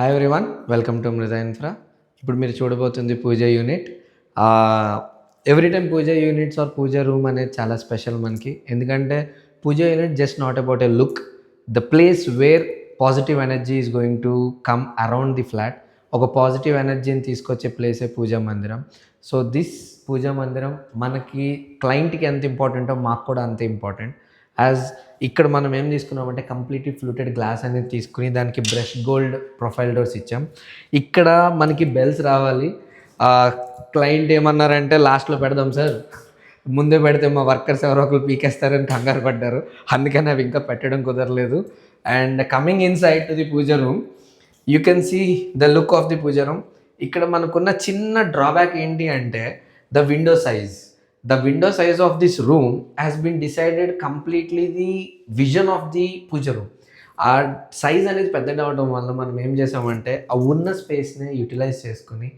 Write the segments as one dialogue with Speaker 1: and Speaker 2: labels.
Speaker 1: Hi everyone, welcome to Mruda infra. ఇప్పుడు మీరు చూడబోతుంది puja unit. Every time puja units are puja room అనేది చాలా స్పెషల్ మనకి. ఎందుకంటే puja unit just not about a look, the place where positive energy is going to come around the flat. ఒక positive ఎనర్జీని తీసుకొచ్చే ప్లేసే పూజా మందిరం. సో దిస్ పూజా మందిరం మనకి క్లయింట్కి ఎంత ఇంపార్టెంటో మాకు కూడా అంతే ఇంపార్టెంట్. యాజ్ ఇక్కడ మనం ఏం తీసుకున్నామంటే కంప్లీట్లీ ఫ్లూటెడ్ గ్లాస్ అనేది తీసుకుని దానికి బ్రష్ గోల్డ్ ప్రొఫైల్ డోర్స్ ఇచ్చాం. ఇక్కడ మనకి బెల్స్ రావాలి. క్లయింట్ ఏమన్నారంటే లాస్ట్లో పెడదాం సార్, ముందే పెడితే మా వర్కర్స్ ఎవరో ఒకరు పీకేస్తారని కంగారు పడ్డారు. అందుకని అవి ఇంకా పెట్టడం కుదరలేదు. And coming inside to the puja room, you can see the look of the puja room. ఇక్కడ మనకున్న చిన్న డ్రాబ్యాక్ ఏంటి అంటే the window size. The window size of this room has been decided completely the vision of the puja room. ఆ size అనేది పెద్దగా అవడం వల్ల మనం ఏం చేసామంటే ఆ ఉన్న స్పేస్ని యూటిలైజ్ చేసుకుని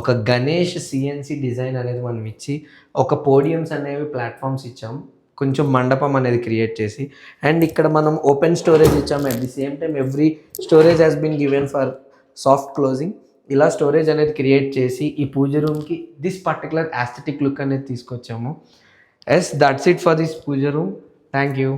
Speaker 1: ఒక గణేష్ సిఎన్సి డిజైన్ అనేది మనం ఇచ్చి ఒక పోడియమ్స్ అనేవి ప్లాట్ఫామ్స్ ఇచ్చాం, కొంచెం మండపం అనేది క్రియేట్ చేసి. అండ్ ఇక్కడ మనం ఓపెన్ స్టోరేజ్ ఇచ్చాము. At the same time every storage has been given for soft closing. ఇలా స్టోరేజ్ అనేది క్రియేట్ చేసి ఈ పూజ రూమ్కి దిస్ పర్టికులర్ యాస్థెటిక్ లుక్ అనేది తీసుకొచ్చాము. Yes, that's it for this puja room. Thank you.